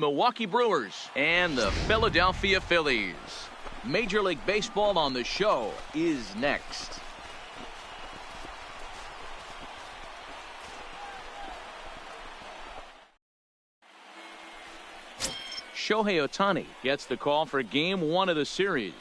Milwaukee Brewers and the Philadelphia Phillies. Major League Baseball on the show is next. Shohei Ohtani gets the call for Game 1 of the series.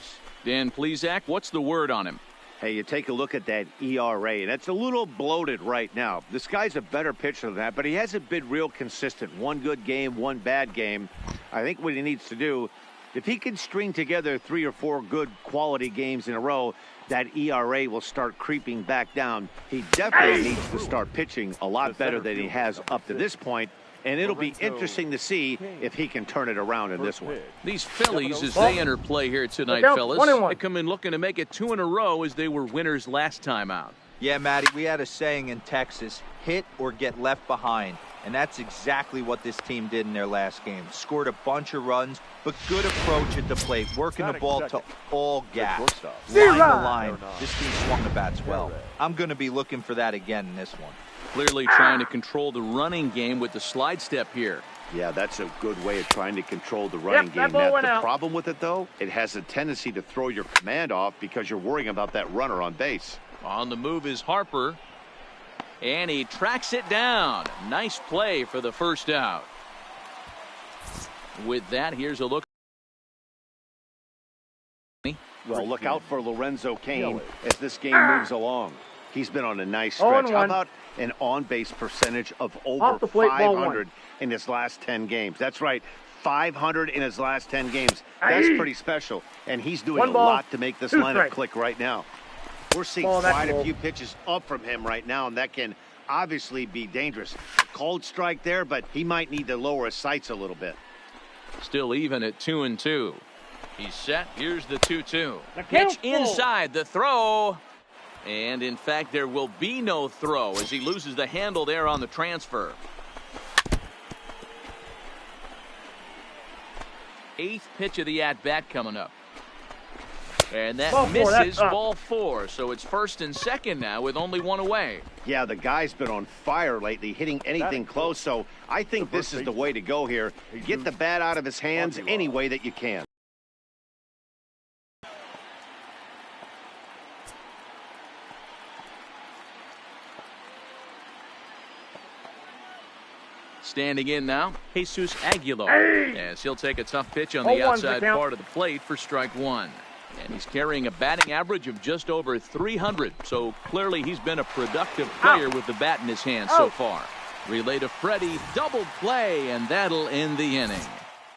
Dan Plesac, what's the word on him? Hey, you take a look at that ERA, and it's a little bloated right now. This guy's a better pitcher than that, but he hasn't been real consistent. One good game, one bad game. I think what he needs to do, if he can string together 3 or 4 good quality games in a row, that ERA will start creeping back down. He definitely needs to start pitching a lot better than he has up to this point. And it'll be interesting to see if he can turn it around in this one. These Phillies, as they enter play here tonight, fellas, they come in looking to make it 2 in a row as they were winners last time out. Yeah, Matty, we had a saying in Texas, hit or get left behind. And that's exactly what this team did in their last game. Scored a bunch of runs, but good approach at the plate, working the ball to all gaps. Line to line, this team swung the bats well. I'm going to be looking for that again in this one. Clearly trying to control the running game with the slide step here. Yeah, that's a good way of trying to control the running game. Now, the problem with it, though, it has a tendency to throw your command off because you're worrying about that runner on base. On the move is Harper. And he tracks it down. Nice play for the first out. With that, here's a look. Well, look out for Lorenzo Cain as this game moves along. He's been on a nice stretch. How about an on-base percentage of over 500 in his last 10 games? That's right, 500 in his last 10 games. That's pretty special, and he's doing a lot to make this lineup click right now. We're seeing quite a few pitches up from him right now, and that can obviously be dangerous. Cold strike there, but he might need to lower his sights a little bit. Still even at 2-2. He's set. Here's the 2-2. Pitch inside the throw. And in fact, there will be no throw as he loses the handle there on the transfer. 8th pitch of the at-bat coming up. And that misses ball 4, so it's 1st and 2nd now with only 1 away. Yeah, the guy's been on fire lately, hitting anything close, so I think this is the way to go here. Get the bat out of his hands any way that you can. Standing in now, Jesus Aguilar, as he'll take a tough pitch on the outside part of the plate for strike 1. And he's carrying a batting average of just over 300, so clearly he's been a productive player with the bat in his hand so far. Relay to Freddie, double play, and that'll end the inning.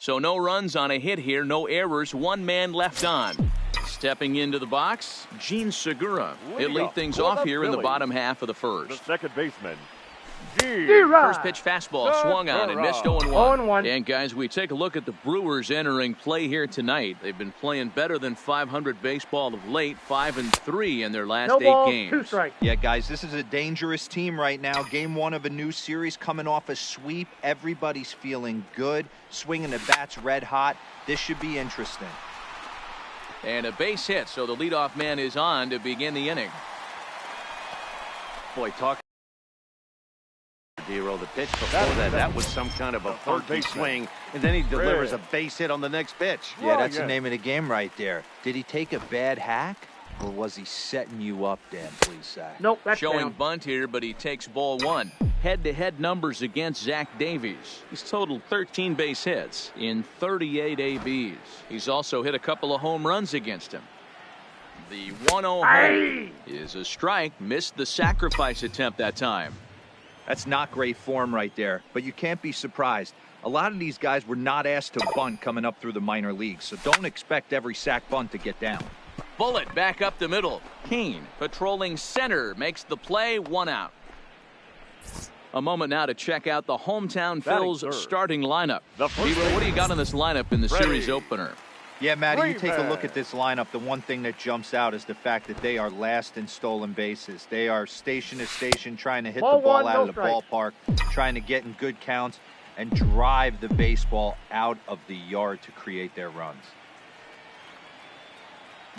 So no runs on a hit here, no errors, 1 man left on. Stepping into the box, Gene Segura. He'll lead things off here in the bottom half of the first. The second baseman. First pitch fastball swung on and missed 0-1. And guys, we take a look at the Brewers entering play here tonight. They've been playing better than 500 baseball of late, 5-3 in their last 8 games. Yeah, guys, this is a dangerous team right now. Game 1 of a new series coming off a sweep. Everybody's feeling good, swinging the bats red hot. This should be interesting. And a base hit, so the leadoff man is on to begin the inning. Boy, talk. The pitch before that was some kind of a funky swing, and then he delivers a base hit on the next pitch. Yeah, that's the name of the game right there. Did he take a bad hack, or was he setting you up, Dan Plesac? Nope, that's showing bunt here, but he takes ball 1. Head-to-head numbers against Zach Davies. He's totaled 13 base hits in 38 ABs. He's also hit a couple of home runs against him. The 1-0 home is a strike. Missed the sacrifice attempt that time. That's not great form right there, but you can't be surprised. A lot of these guys were not asked to bunt coming up through the minor leagues, so don't expect every sac bunt to get down. Bullet back up the middle. Cain patrolling center makes the play, 1 out. A moment now to check out the hometown Phil's starting lineup. What do you got in this lineup in the series opener? Yeah, Matty, you take a look at this lineup. The one thing that jumps out is the fact that they are last in stolen bases. They are station to station trying to hit the ball out of the ballpark, trying to get in good counts and drive the baseball out of the yard to create their runs.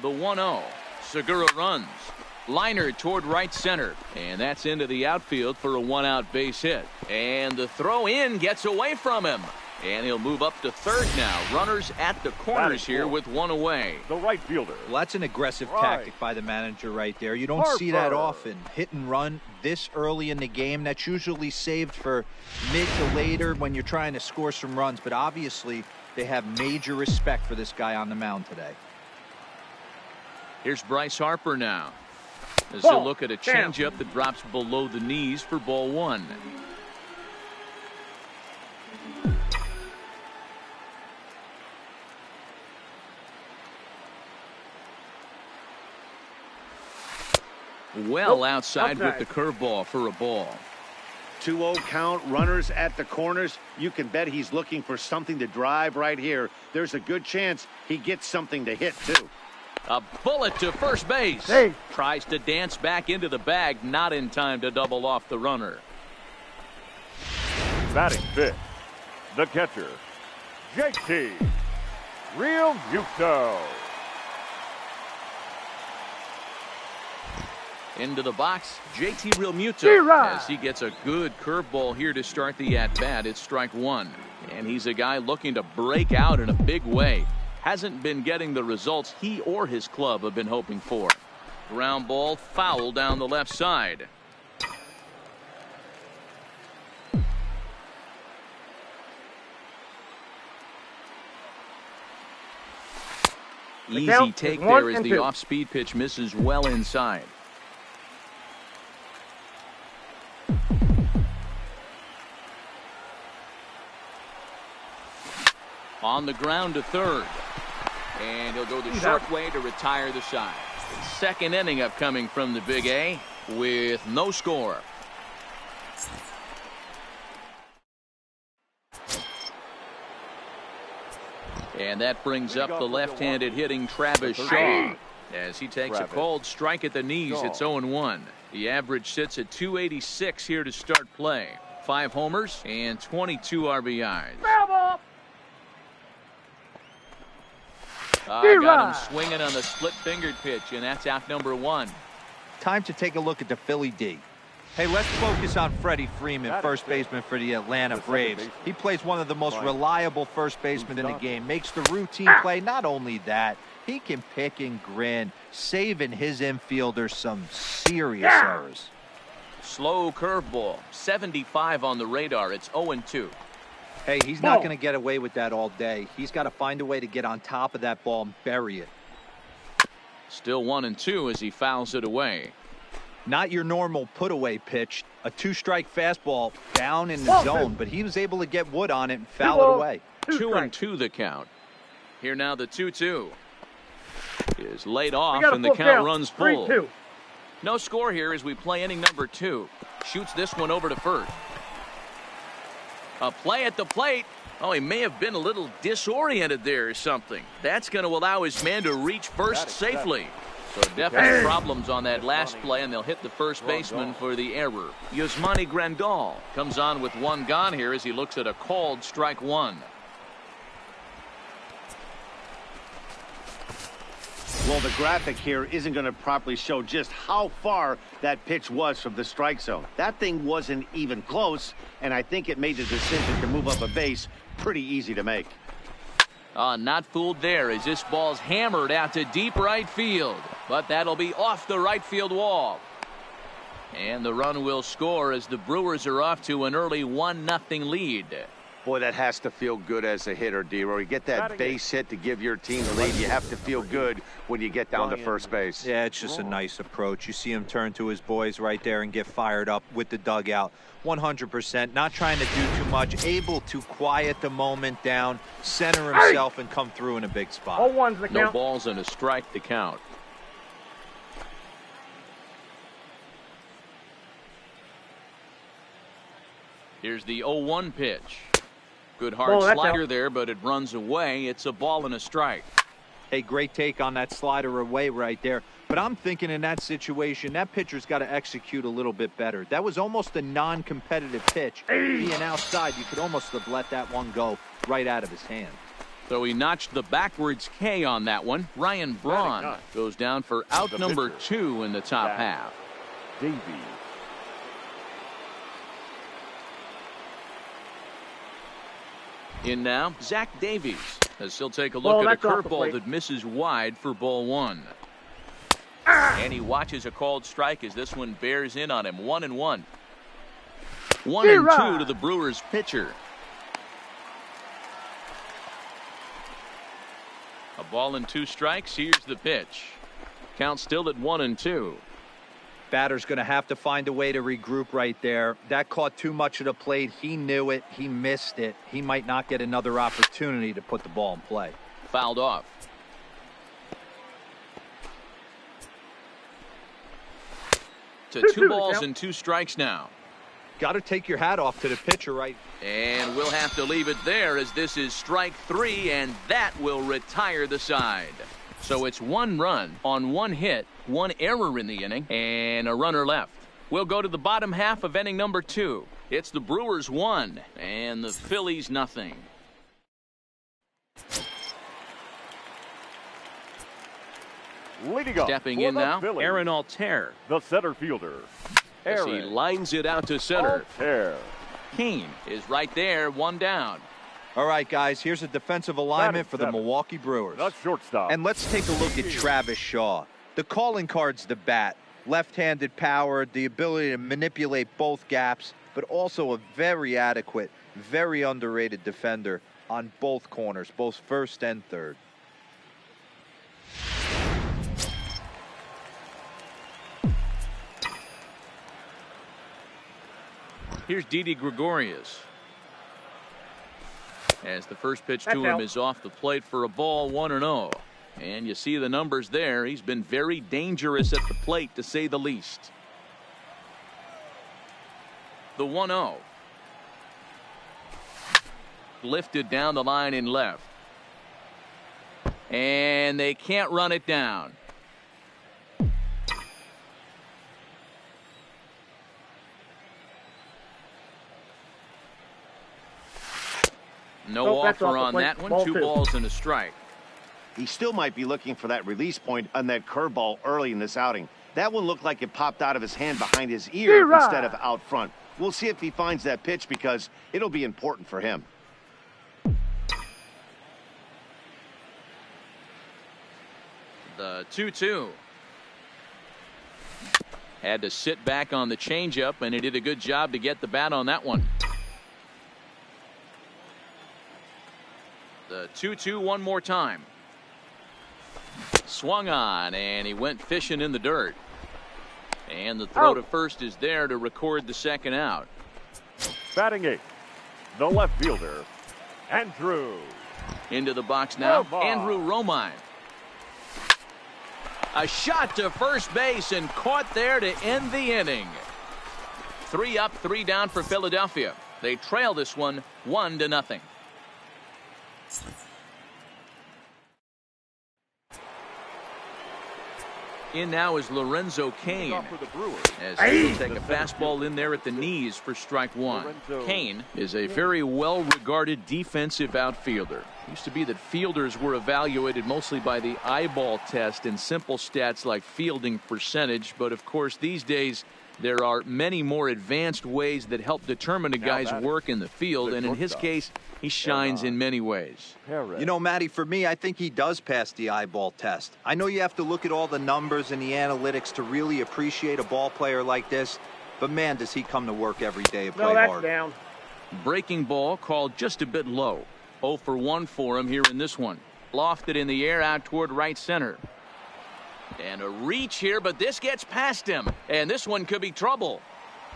The 1-0. Segura runs. Liner toward right center. And that's into the outfield for a 1-out base hit. And the throw in gets away from him. And he'll move up to third now. Runners at the corners here with one away. The right fielder. Well, that's an aggressive tactic by the manager right there. You don't see that often. Hit and run this early in the game. That's usually saved for mid to later when you're trying to score some runs. But obviously, they have major respect for this guy on the mound today. Here's Bryce Harper now. As he'll look at a changeup that drops below the knees for ball one. Well outside with the curveball for a ball. 2-0 count, runners at the corners. You can bet he's looking for something to drive right here. There's a good chance he gets something to hit, too. A bullet to first base. Tries to dance back into the bag, not in time to double off the runner. Batting fifth, the catcher, JT Realmuto. Into the box, JT Realmuto, as he gets a good curveball here to start the at-bat. It's strike one. And he's a guy looking to break out in a big way. Hasn't been getting the results he or his club have been hoping for. Ground ball foul down the left side. Easy take there as the off-speed pitch misses well inside. On the ground to third. And he'll go the short way to retire the side. Second inning upcoming from the Big A with no score. And that brings up the left-handed hitting Travis Shaw. As he takes a cold strike at the knees, it's 0-1. The average sits at 286 here to start play. 5 homers and 22 RBIs. Got him swinging on the split-fingered pitch, and that's out number 1. Time to take a look at the Philly D. Hey, let's focus on Freddie Freeman, first baseman for the Atlanta Braves. He plays one of the most reliable first basemen in the game, makes the routine play. Not only that, he can pick and grin, saving his infielders some serious errors. Slow curveball, 75 on the radar. It's 0-2. Hey, he's not going to get away with that all day. He's got to find a way to get on top of that ball and bury it. Still 1-2 as he fouls it away. Not your normal put-away pitch. A 2-strike fastball down in the zone, but he was able to get wood on it and foul it away. 2-2 the count. Here now the 2-2 is laid off and the count runs full. 3-2. No score here as we play inning number 2. Shoots this one over to first. A play at the plate. Oh, he may have been a little disoriented there or something. That's going to allow his man to reach first safely. So definite problems on that last play, and they'll hit the first baseman for the error. Yasmani Grandal comes on with 1 gone here as he looks at a called strike 1. Well, the graphic here isn't going to properly show just how far that pitch was from the strike zone. That thing wasn't even close, and I think it made the decision to move up a base pretty easy to make. Not fooled there as this ball's hammered out to deep right field. But that'll be off the right field wall. And the run will score as the Brewers are off to an early 1-0 lead. Boy, that has to feel good as a hitter, D-Roy. You get that base hit to give your team the lead. You have to feel good when you get down to first base. Yeah, it's just a nice approach. You see him turn to his boys right there and get fired up with the dugout. 100%, not trying to do too much, able to quiet the moment down, center himself, and come through in a big spot. 0-1's the count. No balls and a strike to count. Here's the 0-1 pitch. Good hard slider there, but it runs away. It's a ball and a strike. Hey, great take on that slider away right there. But I'm thinking in that situation, that pitcher's got to execute a little bit better. That was almost a non-competitive pitch. Being outside, you could almost have let that one go right out of his hand. So he notched the backwards K on that one. Ryan Braun goes down for out number 2 in the top half. Davies. In now, Zach Davies, as he'll take a look at a curveball that misses wide for ball 1. And he watches a called strike as this one bears in on him. 1-1. 1-2 to the Brewers pitcher. A ball and 2 strikes. Here's the pitch. Count still at 1-2. Batter's going to have to find a way to regroup right there. That caught too much of the plate. He knew it. He missed it. He might not get another opportunity to put the ball in play. Fouled off. To 2 balls and 2 strikes now. Got to take your hat off to the pitcher, right? And we'll have to leave it there as this is strike 3, and that will retire the side. So it's 1 run on 1 hit, 1 error in the inning, and a runner left. We'll go to the bottom half of inning number 2. It's the Brewers 1 and the Phillies nothing. Leading up Stepping in now, Phillies, Aaron Altair. the center fielder. As he lines it out to center. Altair. Kane is right there, 1 down. All right, guys, here's a defensive alignment for the 7. Milwaukee Brewers. The shortstop. And let's take a look at Travis Shaw. The calling card's the bat. Left-handed power, the ability to manipulate both gaps, but also a very adequate, very underrated defender on both corners, both first and third. Here's Didi Gregorius. As the first pitch to him is off the plate for a ball, 1-0. And you see the numbers there. He's been very dangerous at the plate, to say the least. The 1-0. Lifted down the line in left. And they can't run it down. No offer on that one. 2 balls and a strike. He still might be looking for that release point on that curveball early in this outing. That one looked like it popped out of his hand behind his ear instead of out front. We'll see if he finds that pitch because it'll be important for him. The 2-2. Had to sit back on the changeup, and he did a good job to get the bat on that one. The 2-2 one more time. Swung on, and he went fishing in the dirt. And the throw to first is there to record the second out. Batting 8th, the left fielder, Andrew. Into the box now, Andrew Romine. A shot to first base and caught there to end the inning. 3 up, 3 down for Philadelphia. They trail this one 1-0. In now is Lorenzo Cain, as he'll take a fastball in there at the knees for strike 1. Cain is a very well-regarded defensive outfielder. Used to be that fielders were evaluated mostly by the eyeball test and simple stats like fielding percentage, but of course these days there are many more advanced ways that help determine a guy's work in the field, and in his case, he shines in many ways. You know, Matty, for me, I think he does pass the eyeball test. I know you have to look at all the numbers and the analytics to really appreciate a ball player like this, but man, does he come to work every day and play hard. Down. Breaking ball called just a bit low. 0 for 1 for him here in this one. Lofted in the air out toward right center. And a reach here, but this gets past him. And this one could be trouble.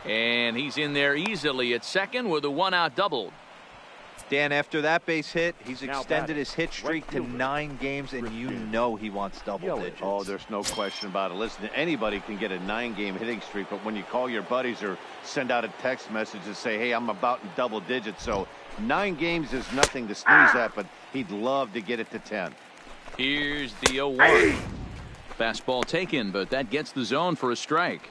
And he's in there easily at second with a 1-out double. Dan, after that base hit, he's extended his hit streak to 9 games, and you know he wants double digits. Oh, there's no question about it. Listen, anybody can get a 9-game hitting streak, but when you call your buddies or send out a text message and say, hey, I'm about in double digits, so 9 games is nothing to sneeze at, but he'd love to get it to 10. Here's the 0-1. Fastball taken, but that gets the zone for a strike.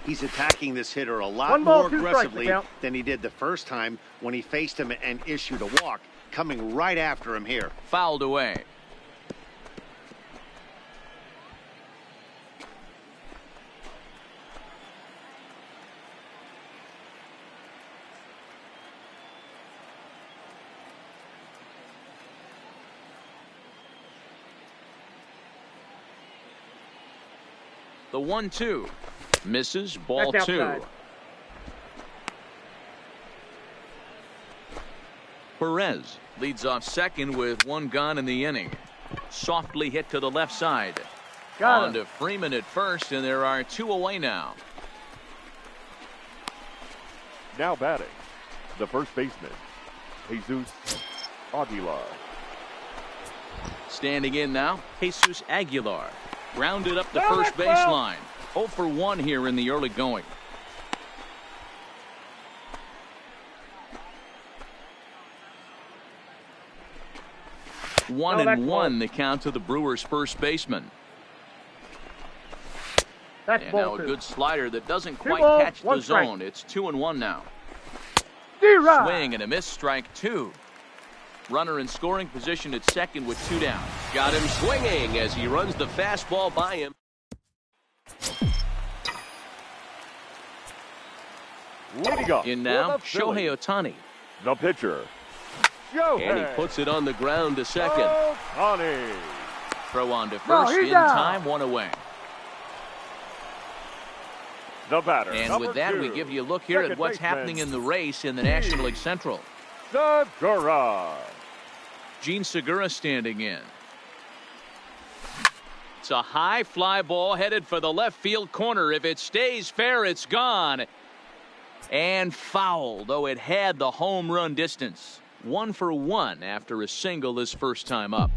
He's attacking this hitter a lot more aggressively than he did the first time when he faced him and issued a walk, coming right after him here. Fouled away. The 1-2. Misses. Ball That's 2. outside. Perez leads off second with one gone in the inning. Softly hit to the left side. Got On him. to Freeman at first, and there are 2 away now. Now batting, the first baseman, Jesus Aguilar. Standing in now, Jesus Aguilar. Grounded up the first baseline. 0 for 1 here in the early going. One No, and that's one ball. the count to the Brewers' first baseman. That's And ball now a 2. good slider that doesn't quite balls, catch the 1 strike. zone. It's 2-1 now. D-Rod. Swing and a miss, strike 2. Runner in scoring position at second with 2 down. Got him swinging as he runs the fastball by him. Leading up In for now, the Phillies, Shohei Ohtani. the pitcher, Shohei And he puts it on the ground to second. Ohtani. Throw on to first he's in down. time, 1 away. The batter, And number with that, 2, we give you a look here at second what's baseman, happening in the race in the National League Central. Segura. Gene Segura standing in. It's a high fly ball headed for the left field corner. If it stays fair, it's gone. And foul, though it had the home run distance. 1 for 1 after a single his first time up.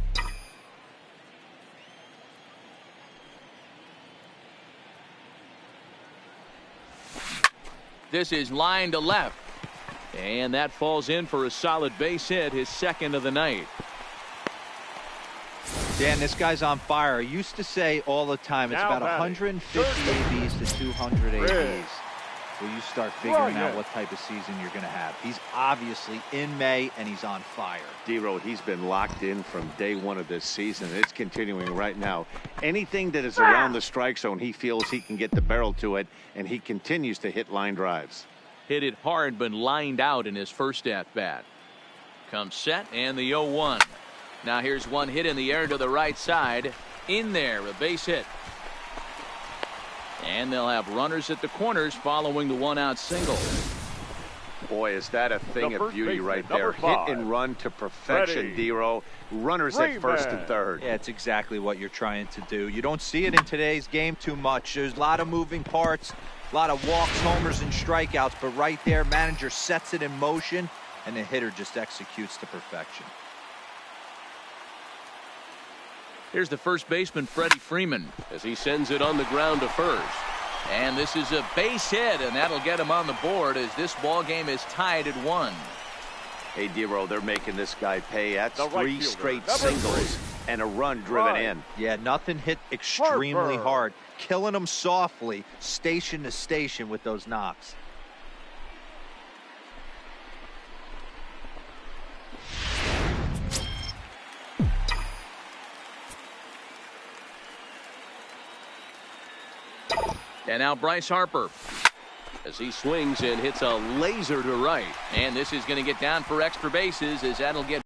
This is line to left. And that falls in for a solid base hit, his second of the night. Dan, this guy's on fire. I used to say all the time, it's Now about batting, 150 third ABs to 200 Red. ABs. Where you start figuring out Bryant. what type of season you're going to have. He's obviously in May, and he's on fire. D-Road, he's been locked in from day one of this season. It's continuing right now. Anything that is around the strike zone, he feels he can get the barrel to it, and he continues to hit line drives. Hit it hard, but lined out in his first at-bat. Comes set, and the 0-1. Now here's one hit in the air to the right side. In there, a base hit. And they'll have runners at the corners following the one-out single. Boy, is that a thing The of first beauty baseman, right there. number Hit 5, and run to perfection, Freddie D-Row. Runners at first and Freeman. third. Yeah, it's exactly what you're trying to do. You don't see it in today's game too much. There's a lot of moving parts, a lot of walks, homers, and strikeouts, but right there, manager sets it in motion, and the hitter just executes to perfection. Here's the first baseman, Freddie Freeman. As he sends it on the ground to first. And this is a base hit, and that'll get him on the board as this ball game is tied at 1. Hey, D-Row, they're making this guy pay. That's The right 3 fielder, straight number singles 3, and a run driven Right. in. Yeah, nothing hit extremely Harper. hard. Killing them softly, station to station with those knocks. And now Bryce Harper. As he swings and hits a laser to right. And this is going to get down for extra bases as that'll get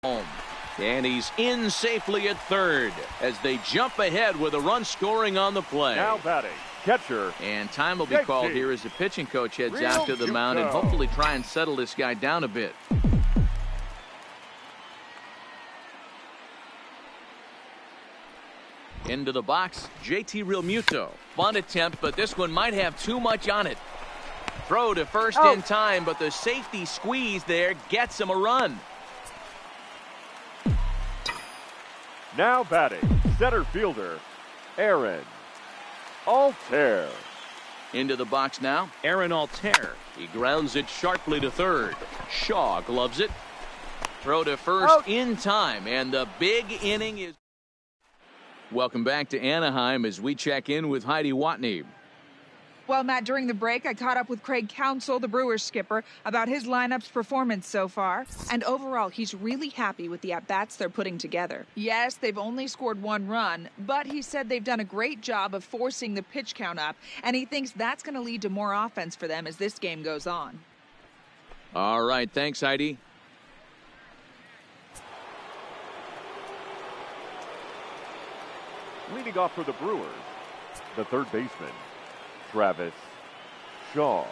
home. And he's in safely at third as they jump ahead with a run scoring on the play. Now batting, catcher, And time will be JT. called here as the pitching coach heads Real out to the mound and Muto. hopefully try and settle this guy down a bit. Into the box, JT Realmuto. Bunt attempt, but this one might have too much on it. Throw to first in time, but the safety squeeze there gets him a run. now batting, center fielder, Aaron Altair. Into the box now, Aaron Altair. He grounds it sharply to third. Shaw gloves it. Throw to first in time, and the big inning is... Welcome back to Anaheim as we check in with Heidi Watney. Well, Matt, during the break, I caught up with Craig Counsell, the Brewers skipper, about his lineup's performance so far. And overall, he's really happy with the at-bats they're putting together. Yes, they've only scored 1 run, but he said they've done a great job of forcing the pitch count up, and he thinks that's going to lead to more offense for them as this game goes on. All right, thanks, Heidi. Leading off for the Brewers, the third baseman, Travis Shaw.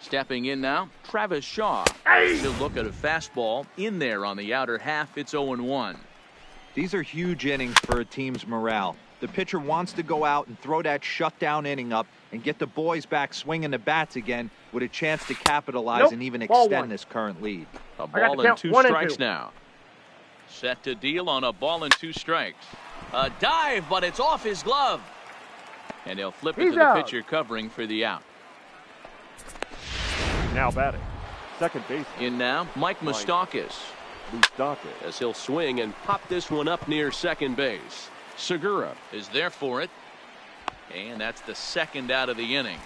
Stepping in now, Travis Shaw. He'll look at a fastball in there on the outer half. It's 0-1. These are huge innings for a team's morale. The pitcher wants to go out and throw that shutdown inning up and get the boys back swinging the bats again with a chance to capitalize and even extend this current lead. A ball and 2 strikes now. Set to deal on a ball and 2 strikes. A dive, but it's off his glove. And he'll flip it to the pitcher covering for the out. Now batting, second base. In now, Mike Moustakas. As he'll swing and pop this one up near second base. Segura is there for it. And that's the second out of the inning.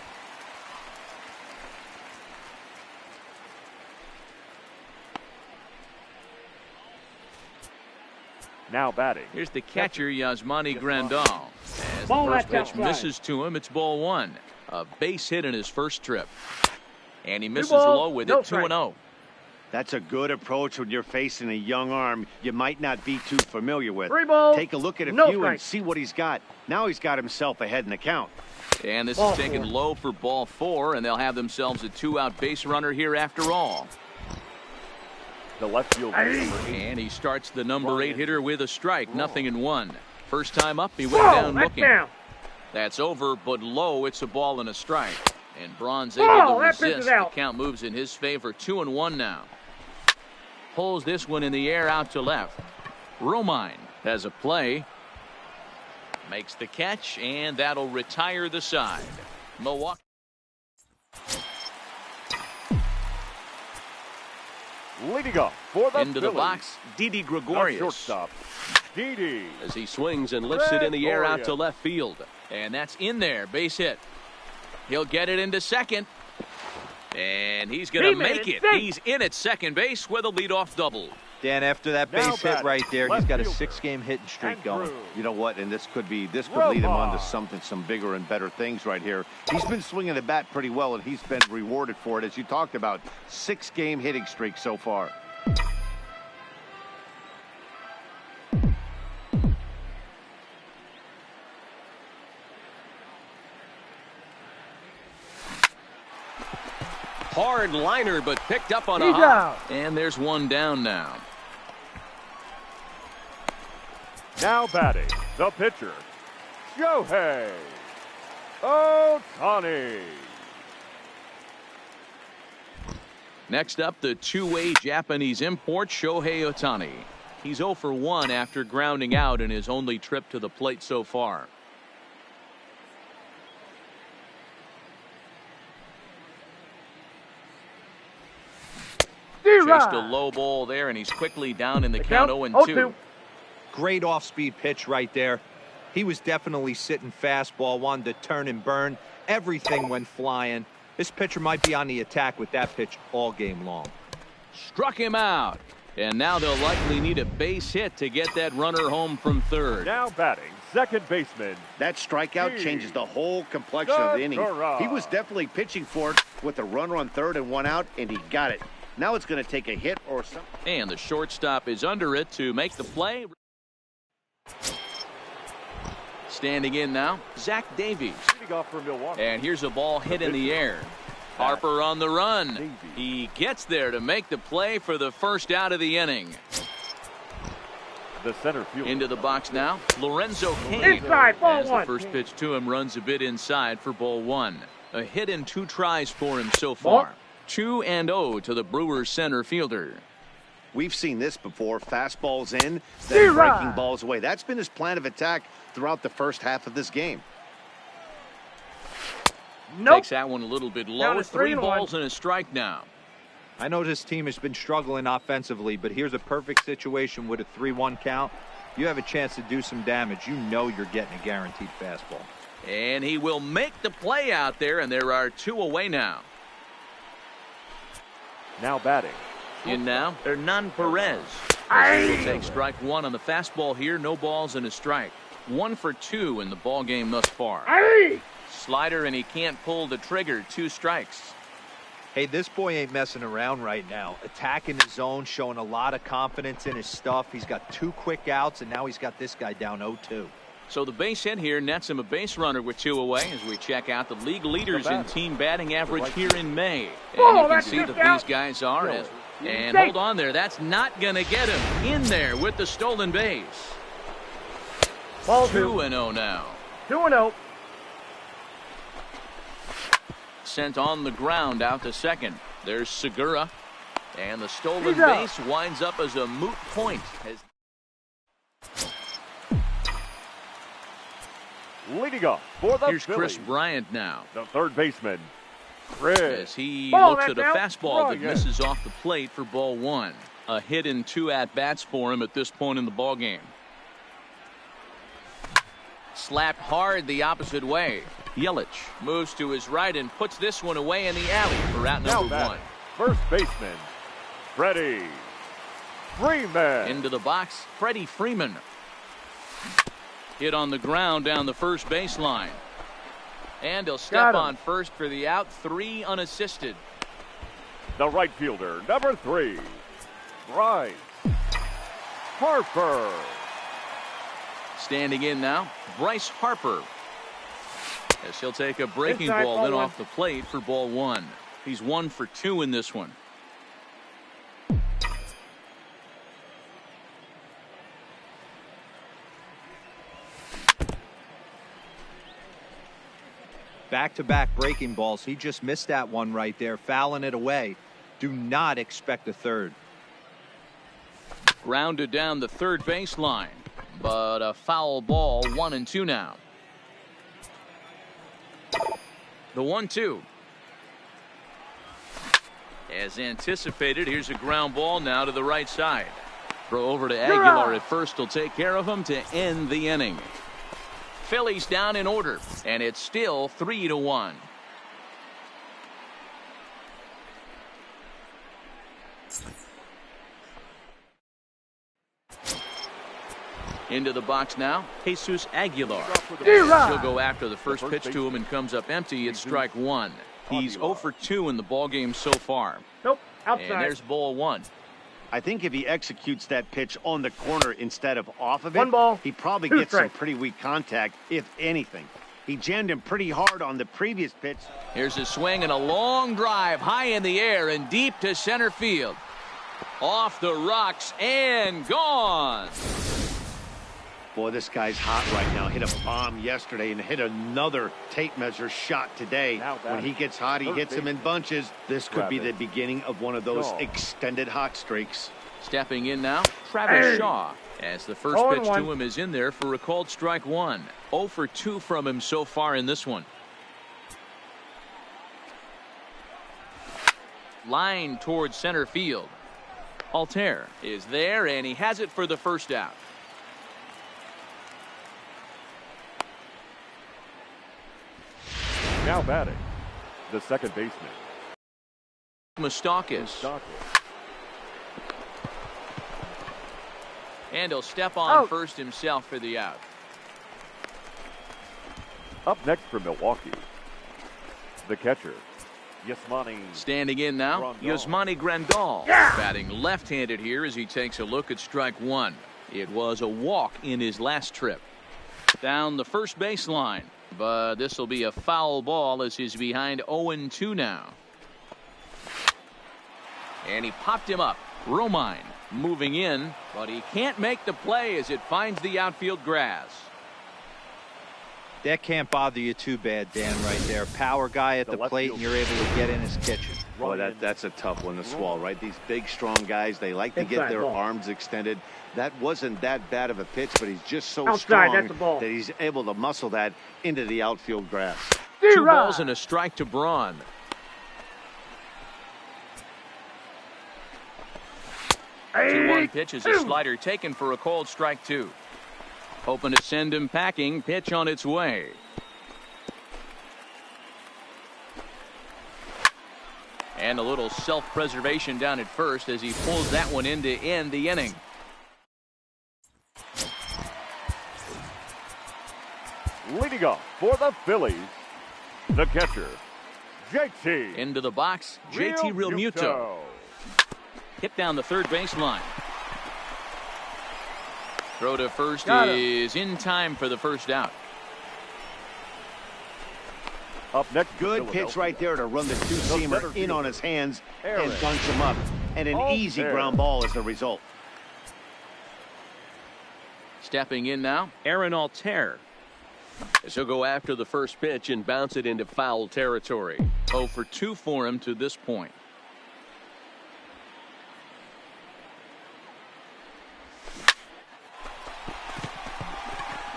Now batting. Here's the catcher, Yasmani Grandal. As the first pitch misses to him, it's ball 1. A base hit in his first trip. And he misses low with it, 2-0. That's a good approach when you're facing a young arm you might not be too familiar with. Take a look at a few and see what he's got. Now he's got himself ahead in the count. And this is taken low for ball 4, and they'll have themselves a 2-out base runner here after all. The left fielder, and he starts the number 8 hitter with a strike, 0-1. First time up, he went down looking. That's over, but low. It's a ball and a strike. And Braun's able to resist. The count moves in his favor, 2-1 now. Pulls this one in the air out to left. Romine has a play. Makes the catch, and that'll retire the side. Milwaukee. Leading up for the into the box, Didi Gregorius. Shortstop, Didi. As he swings and lifts it in the air out to left field. And that's in there, base hit. He'll get it into second. And he's going to make it. He's in at second base with a leadoff double. Dan, after that base hit right there, he's got a 6-game hitting streak going. You know what? And this could lead him on to some bigger and better things right here. He's been swinging the bat pretty well, and he's been rewarded for it, as you talked about. 6-game hitting streak so far. hard liner, but picked up on a He's hop. out. And there's one down now. Now batting, the pitcher, Shohei Ohtani. Next up, the two-way Japanese import, Shohei Ohtani. He's 0 for 1 after grounding out in his only trip to the plate so far. Just a low ball there, and he's quickly down in the count 0-2. Great off-speed pitch right there. He was definitely sitting fastball, wanted to turn and burn. Everything went flying. This pitcher might be on the attack with that pitch all game long. Struck him out. And now they'll likely need a base hit to get that runner home from third. Now batting, second baseman. That strikeout changes the whole complexion of the inning. He was definitely pitching for it with a runner on third and 1 out, and he got it. Now it's going to take a hit or something. And the shortstop is under it to make the play. Standing in now, Zach Davies. Leading off for Milwaukee. And here's a ball hit in the air. Harper on the run. He gets there to make the play for the first out of the inning. The center field. Into the box now, Lorenzo Cain. Inside, ball As one. the first pitch to him runs a bit inside for ball 1. A hit in 2 tries for him so far. 2-0 to the Brewers center fielder. We've seen this before. Fastballs in, then breaking balls away. That's been his plan of attack throughout the first half of this game. Takes that one a little bit low. Down to 3 3-1. balls and a strike now. I know this team has been struggling offensively, but here's a perfect situation with a 3-1 count. You have a chance to do some damage. You know you're getting a guaranteed fastball. And he will make the play out there, and there are 2 away now. Now batting. In now, Hernan Perez. Will take strike 1 on the fastball here. No balls and a strike. 1 for 2 in the ball game thus far. Slider, and he can't pull the trigger. 2 strikes. Hey, this boy ain't messing around right now. Attacking his zone, showing a lot of confidence in his stuff. He's got 2 quick outs, and now he's got this guy down 0-2. So the base hit here nets him a base runner with 2 away as we check out the league leaders in team batting average here in May. And you can see that these guys are. And hold on there. That's not going to get him in there with the stolen base. Ball 2-0 now. 2-0. Sent on the ground out to second. There's Segura. And the stolen base winds up as a moot point. Leading off for the Here's Phillies, Chris Bryant now. the third baseman, Chris. As he Ball, looks at a that's out. fastball that Bryant. misses off the plate for ball 1. A hit in 2 at-bats for him at this point in the ball game. Slapped hard the opposite way. Yelich moves to his right and puts this one away in the alley for out Now number 1. batting, first baseman, Freddie Freeman. Into the box, Freddie Freeman. Hit on the ground down the first baseline. And he'll step on first for the out. 3 unassisted. The right fielder, number 3, Bryce Harper. Standing in now, Bryce Harper. As he'll take a breaking Inside, ball ball in 1. off the plate for ball 1. He's 1 for 2 in this one. Back-to-back breaking balls. He just missed that one right there, fouling it away. Do not expect a third. Grounded down the third baseline, but a foul ball. 1-2 now. The 1-2. As anticipated, here's a ground ball now to the right side. Throw over to Aguilar at first. Will take care of him to end the inning. Phillies down in order, and it's still 3-1. Into the box now, Jesus Aguilar. He'll go after the first pitch to him and comes up empty. It's strike 1. He's 0 for 2 in the ball game so far. Nope, outside. And there's ball 1. I think if he executes that pitch on the corner instead of off of it, 1 ball, he probably 2 gets some strikes. pretty weak contact, if anything. He jammed him pretty hard on the previous pitch. Here's a swing and a long drive high in the air and deep to center field. Off the rocks and gone. Boy, this guy's hot right now. Hit a bomb yesterday and hit another tape measure shot today. When he gets hot, he hits him in bunches. This could be the beginning of one of those extended hot streaks. Stepping in now, Travis Shaw. As the first pitch to him is in there for a called strike one. 0 for 2 from him so far in this one. Line towards center field. Altair is there, and he has it for the first out. Now batting, the second baseman, Moustakas. And he'll step on first himself for the out. Up next for Milwaukee, the catcher, Yasmani. Standing in now, Yasmani Grandal. Batting left-handed here as he takes a look at strike one. It was a walk in his last trip. Down the first baseline, but this will be a foul ball as he's behind 0-2 now. And he popped him up. Romine moving in, but he can't make the play as it finds the outfield grass. That can't bother you too bad, Dan, right there. Power guy at the plate, and you're able to get in his kitchen. Boy, that's a tough one to swallow, right? These big, strong guys, they like to get their arms extended. That wasn't that bad of a pitch, but he's just so strong that he's able to muscle that into the outfield grass. 2 balls and a strike to Braun. The 2-1 pitch is a slider taken for a called strike two. Hoping to send him packing. Pitch on its way. And a little self-preservation down at first as he pulls that one in to end the inning. Leading off for the Phillies, the catcher, JT. Into the box, JT Realmuto. Hit down the third baseline. Throw to first is in time for the first out. Up next, good pitch right there to run the two-seamer in on his hands and bunch him up. And an easy ground ball as the result. Stepping in now, Aaron Altair. As he'll go after the first pitch and bounce it into foul territory. 0 for 2 for him to this point.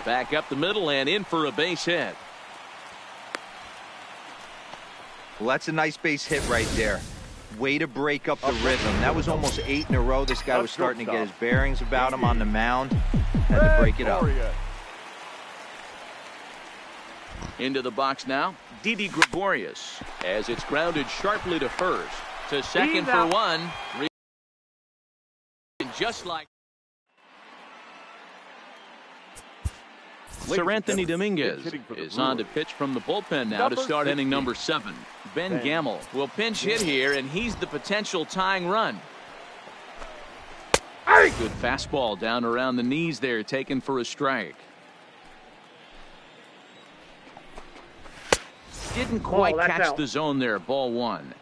Back up the middle and in for a base hit. Well, that's a nice base hit right there. Way to break up the rhythm. That was almost 8 in a row. This guy was starting to get his bearings about him on the mound. Had to break it up. Into the box now, Didi Gregorius. As it's grounded sharply to first. To second for one. Just like Sir Anthony Dominguez is on to pitch from the bullpen now to start inning number 7. Ben Gamble will pinch hit here, and he's the potential tying run. Good fastball down around the knees there, taken for a strike. Didn't quite catch the zone there. Ball 1.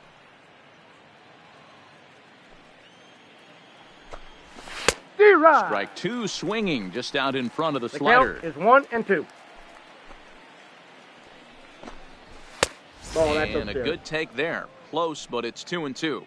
Strike 2 swinging just out in front of the slider. Count is 1-2. And a good take there. Close, but it's 2-2.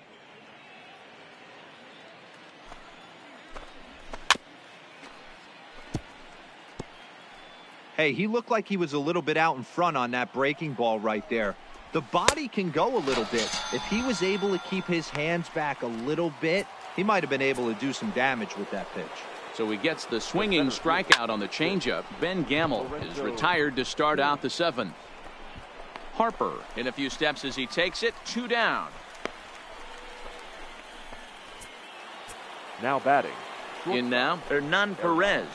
Hey, he looked like he was a little bit out in front on that breaking ball right there. The body can go a little bit. If he was able to keep his hands back a little bit, he might have been able to do some damage with that pitch. So he gets the swinging strikeout on the changeup. Ben Gamble is retired to start out the 7th. Harper in a few steps as he takes it. 2 down. Now batting. In now, Hernan Perez.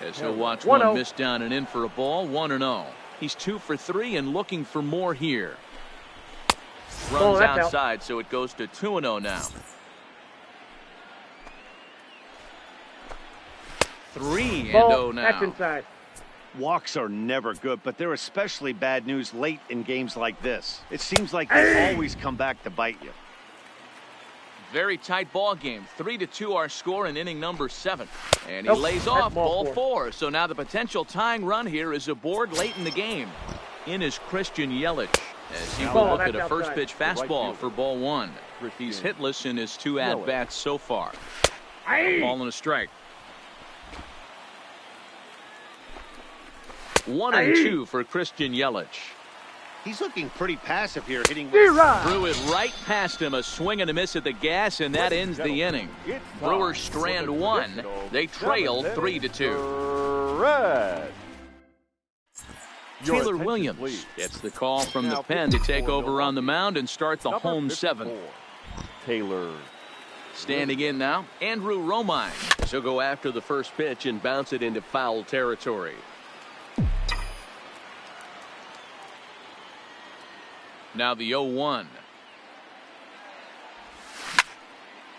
As he'll watch one miss down and in for a ball. 1-0. He's 2 for 3 and looking for more here. Runs outside, so it goes to 2-0 now. 3-0 now. That's inside. Walks are never good, but they're especially bad news late in games like this. It seems like they always come back to bite you. Very tight ball game. 3-2 our score in inning number 7. And he lays off ball 4. So now the potential tying run here is aboard late in the game. In is Christian Yelich as he will look at a first pitch fastball for ball 1. He's hitless in his 2 at-bats so far. Ball and a strike. 1-2 for Christian Yelich. He's looking pretty passive here, hitting. Threw it right past him, a swing and a miss at the gas, and that ends the inning. Brewers strand 1. They trail 3-2. Taylor Williams gets the call from the pen to take over on the mound and start the home 7. Taylor. Standing in now, Andrew Romine. He'll go after the first pitch and bounce it into foul territory. Now the 0-1.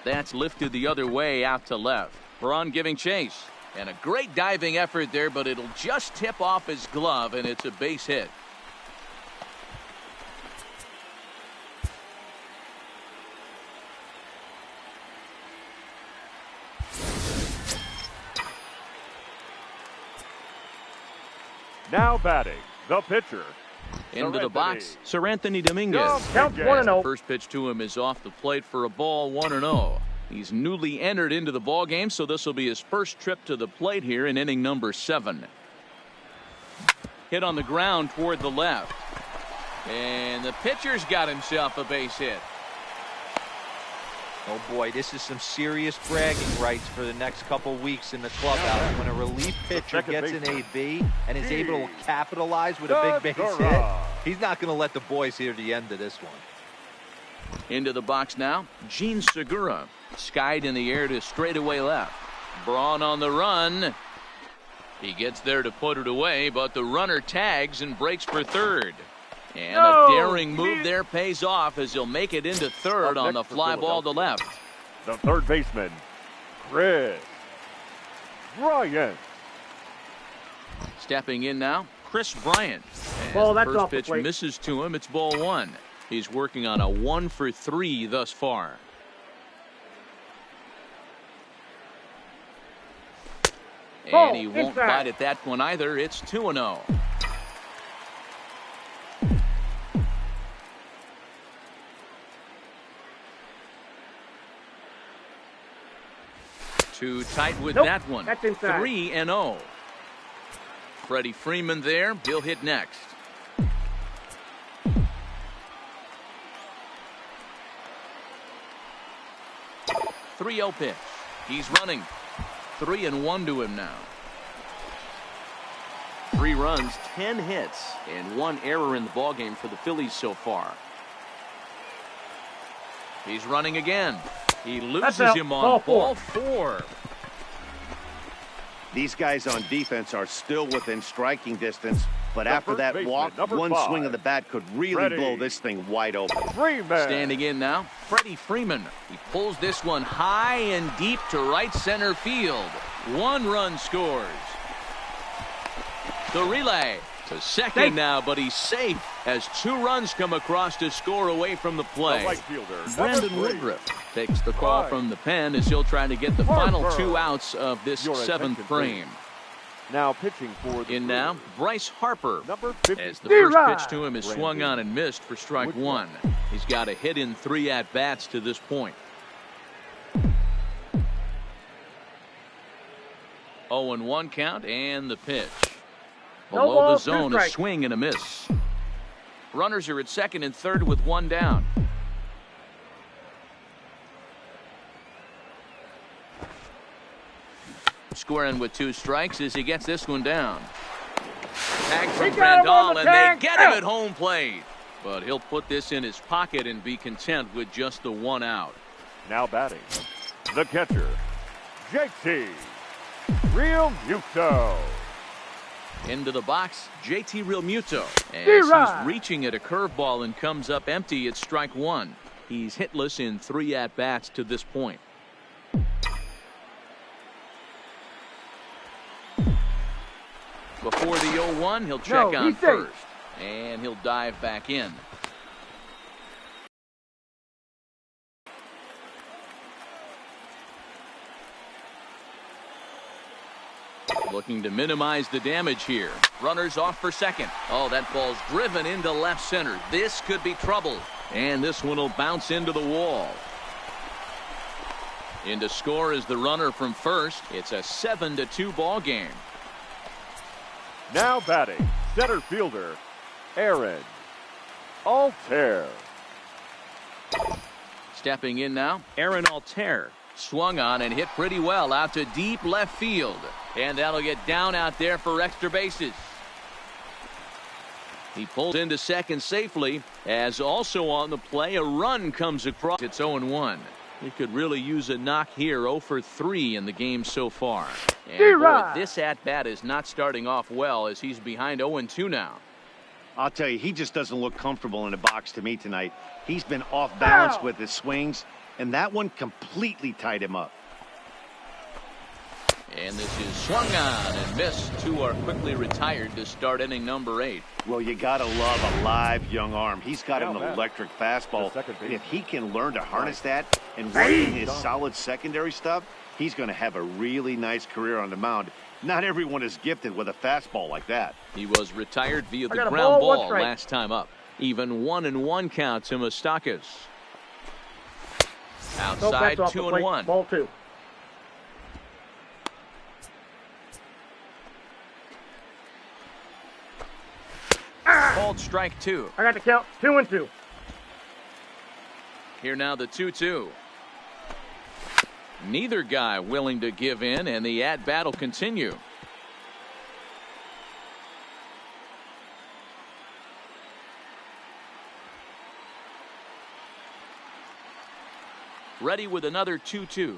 That's lifted the other way out to left. Braun giving chase. And a great diving effort there, but it'll just tip off his glove, and it's a base hit. Now batting, the pitcher. Into the box, Sir Anthony Dominguez. Count 1-0. First pitch to him is off the plate for a ball, 1-0. He's newly entered into the ball game, so this will be his first trip to the plate here in inning number 7. Hit on the ground toward the left. And the pitcher's got himself a base hit. Oh boy, this is some serious bragging rights for the next couple weeks in the clubhouse. When a relief pitcher gets an AB and is able to capitalize with a big base hit, he's not going to let the boys hear the end of this one. Into the box now, Gene Segura. Skied in the air to straightaway left. Braun on the run. He gets there to put it away, but the runner tags and breaks for third. And a daring move there pays off as he'll make it into third on the fly ball to left. The third baseman, Chris Bryant. Stepping in now, Chris Bryant. Ball, that's first off the pitch plate. misses to him. It's ball 1. He's working on a 1-for-3 thus far. And he won't bite at that one either. It's 2-0. Too tight with that one. 3-0. Freddie Freeman there. He'll hit next. 3-0 pitch. He's running. 3-1 to him now. 3 runs, 10 hits, and 1 error in the ballgame for the Phillies so far. He's running again. He loses him on ball 4. These guys on defense are still within striking distance, but after that walk, one swing of the bat could really blow this thing wide open. Standing in now, Freddie Freeman. He pulls this one high and deep to right center field. 1 run scores. The relay to second now, but he's safe as 2 runs come across to score away from the play. Brandon Woodruff takes the call from the pen as he'll try to get the final 2 outs of this 7th frame. Now pitching for the now, Bryce Harper. As the first pitch to him is swung on and missed for strike 1. He's got a hit in 3 at-bats to this point. 0-1 count and the pitch. Below the zone, a swing and a miss. Runners are at second and third with 1 down. Squaring with 2 strikes as he gets this one down. Tag from Grandal, and they get him at home plate. But he'll put this in his pocket and be content with just the 1 out. Now batting, the catcher, JT Realmuto. Into the box, JT Realmuto. As he's reaching at a curveball and comes up empty at strike 1. He's hitless in 3 at-bats to this point. Before the 0-1, he'll check on first. And he'll dive back in. Looking to minimize the damage here. Runners off for second. Oh, that ball's driven into left center. This could be trouble. And this one will bounce into the wall. In to score is the runner from first. It's a 7-2 ball game. Now batting, center fielder, Aaron Altair. Stepping in now, Aaron Altair. Swung on and hit pretty well out to deep left field. And that'll get down out there for extra bases. He pulls into second safely, as also on the play a run comes across. It's 0-1. He could really use a knock here. 0 for 3 in the game so far. And boy, this at-bat is not starting off well as he's behind 0-2 now. I'll tell you, he just doesn't look comfortable in the box to me tonight. He's been off balance with his swings, and that one completely tied him up. And this is swung on and missed. Two are quickly retired to start inning number 8. Well, you got to love a live young arm. He's got an electric fastball. And if he can learn to harness that and work in his solid secondary stuff, he's going to have a really nice career on the mound. Not everyone is gifted with a fastball like that. He was retired via the ground ball last time up. Even 1-1 count to Moustakas. Outside, 2-1. Ball 2. Called strike 2. I got the count. 2-2. Here now the 2-2. Neither guy willing to give in, and the at-bat will continue. Ready with another 2-2.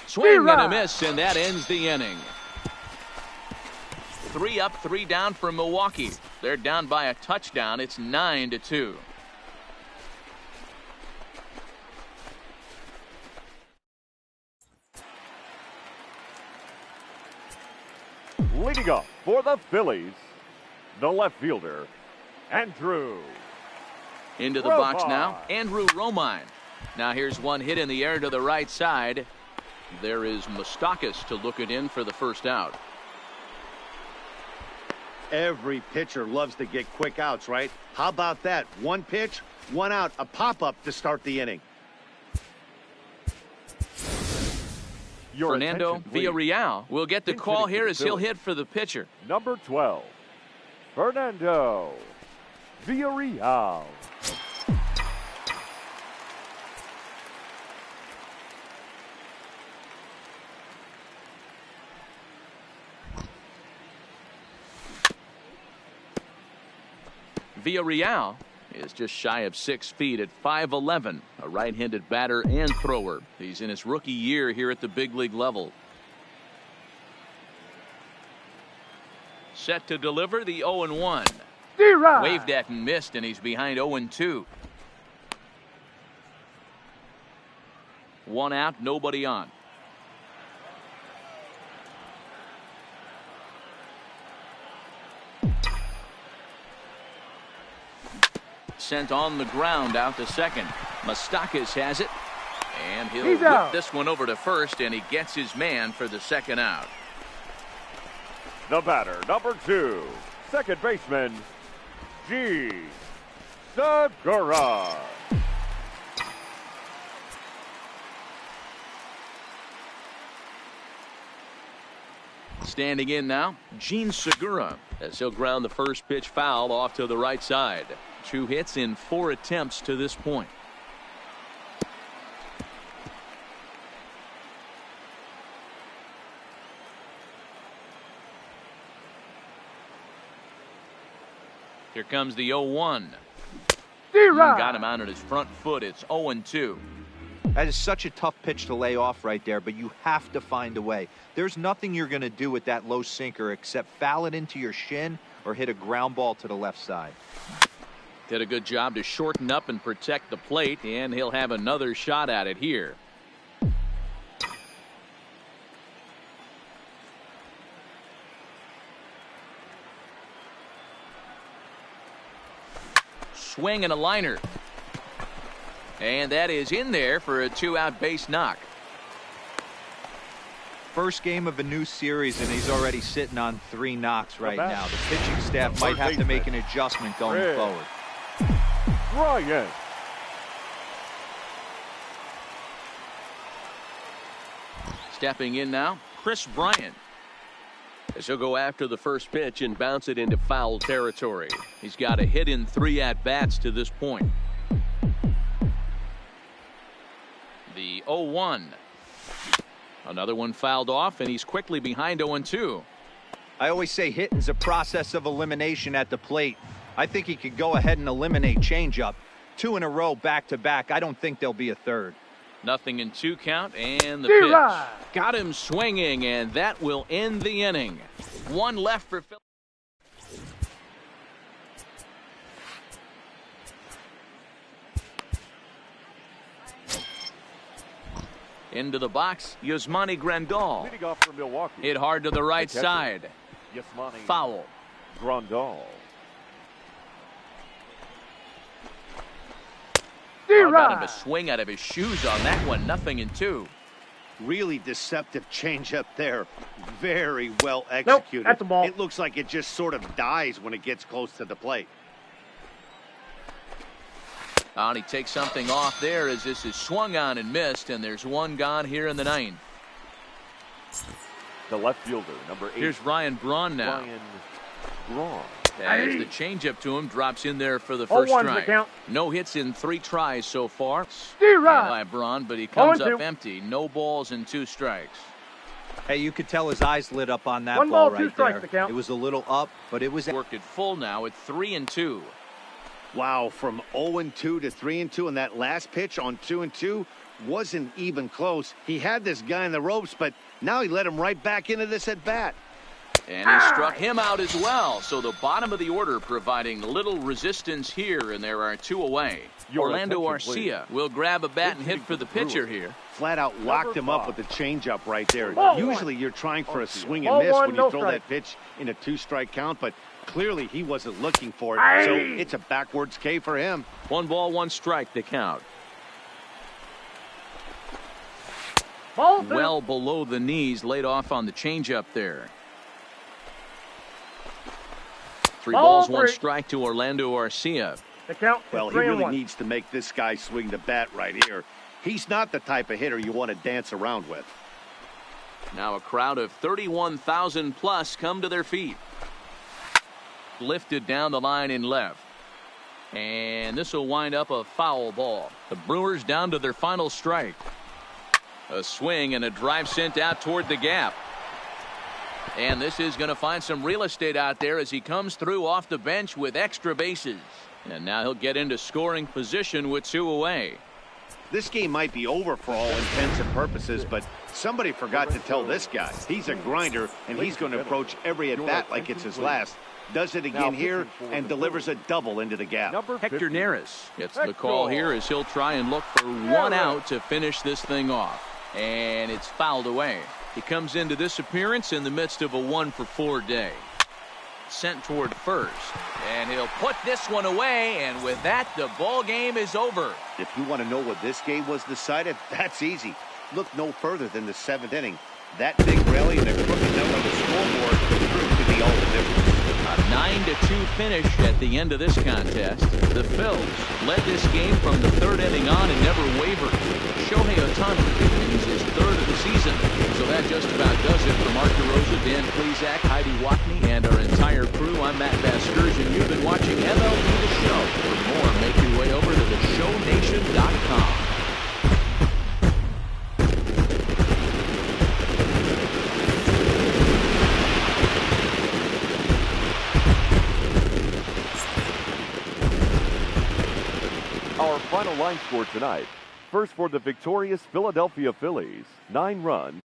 Swing and a miss, and that ends the inning. 3 up, 3 down for Milwaukee. They're down by a touchdown. It's 9-2. Leading up for the Phillies, the left fielder, Andrew into the box now, Andrew Romine. Now here's one hit in the air to the right side. There is Moustakas to look it in for the first out. Every pitcher loves to get quick outs, right? How about that? 1 pitch, 1 out, a pop-up to start the inning. Fernando Villarreal will get the call here as he'll hit for the pitcher. Number 12, Fernando Villarreal. Villarreal is just shy of 6 feet at 5'11", a right-handed batter and thrower. He's in his rookie year here at the big league level. Set to deliver the 0-1. Waved at and missed, and he's behind 0-2. 1 out, nobody on. Sent on the ground out to second. Moustakas has it, and he'll whip this one over to first, and he gets his man for the second out. The batter, number 2, second baseman, G. Segura. Standing in now, Gene Segura, as he'll ground the first pitch foul off to the right side. 2 hits in 4 attempts to this point. Here comes the 0-1. Got him out on his front foot. It's 0-2. That is such a tough pitch to lay off right there, but you have to find a way. There's nothing you're going to do with that low sinker except foul it into your shin or hit a ground ball to the left side. Did a good job to shorten up and protect the plate, and he'll have another shot at it here. swing and a liner. And that is in there for a 2-out base knock. First game of a new series, and he's already sitting on 3 knocks right now. The pitching staff might have to make an adjustment going forward. Bryant. Stepping in now, Chris Bryant. As he'll go after the first pitch and bounce it into foul territory. He's got a hit in 3 at-bats to this point. The 0-1. Another one fouled off, and he's quickly behind 0-2. I always say hitting's a process of elimination at the plate. I think he could go ahead and eliminate changeup. 2 in a row back-to-back. I don't think there'll be a third. 0-2 count, and the pitch. Got him swinging, and that will end the inning. 1 left for Philly. Into the box, Yasmani Grandal. Leading off for Milwaukee. Hit hard to the right side. Yasmani Foul. Grandal. Got him a swing out of his shoes on that one. 0-2. Really deceptive changeup there. Very well executed. Nope, that's a ball. It looks like it just sort of dies when it gets close to the plate. And he takes something off there as this is swung on and missed, and there's 1 gone here in the 9th. The left fielder, number 8. Here's Ryan Braun now. Ryan Braun. As the changeup to him drops in there for the first strike. No hits in 3 tries so far by Braun, but he comes up empty. No balls and 2 strikes. Hey, you could tell his eyes lit up on that 1 ball ball, 2 right strikes there. to count. It was a little up, but it was Worked it full now at 3-2. Wow, from 0-2 to 3-2, and that last pitch on 2-2 wasn't even close. He had this guy in the ropes, but now he let him right back into this at bat. And he struck him out as well. So the bottom of the order providing little resistance here, and there are 2 away. Orlando Arcia will grab a bat and hit for the pitcher here. Flat out locked him up with the changeup right there. Ball Usually you're trying for a swing and miss when you throw that pitch in a 2-strike count, but clearly he wasn't looking for it, so it's a backwards K for him. 1 ball, 1 strike to count. Well below the knees, laid off on the changeup there. 3 balls, 1 strike to Orlando Arcia. The count. Well, he really needs to make this guy swing the bat right here. He's not the type of hitter you want to dance around with. Now a crowd of 31,000 plus come to their feet. Lifted down the line in left. And this will wind up a foul ball. The Brewers down to their final strike. A swing and a drive sent out toward the gap. And this is going to find some real estate out there as he comes through off the bench with extra bases. And now he'll get into scoring position with 2 away. This game might be over for all intents and purposes, but somebody forgot to tell this guy. He's a grinder, and he's going to approach every at-bat like it's his last. Does it again here and delivers a double into the gap. Hector Neris gets the call here as he'll try and look for 1 out to finish this thing off. And it's fouled away. He comes into this appearance in the midst of a 1-for-4 day. Sent toward first. And he'll put this one away, and with that, the ball game is over. If you want to know what this game was decided, that's easy. Look no further than the 7th inning. That big rally and a crooked note on the scoreboard proved to be all the difference. A 9-2 finish at the end of this contest. The Phils led this game from the 3rd inning on and never wavered. Shohei Ohtani wins his 3rd of the season. So that just about does it for Mark DeRosa, Dan Plesac, Heidi Watney, and our entire crew. I'm Matt Vasgersian. You've been watching MLB The Show. For more, make your way over to theshownation.com. Our final line score tonight. First for the victorious Philadelphia Phillies, 9 runs.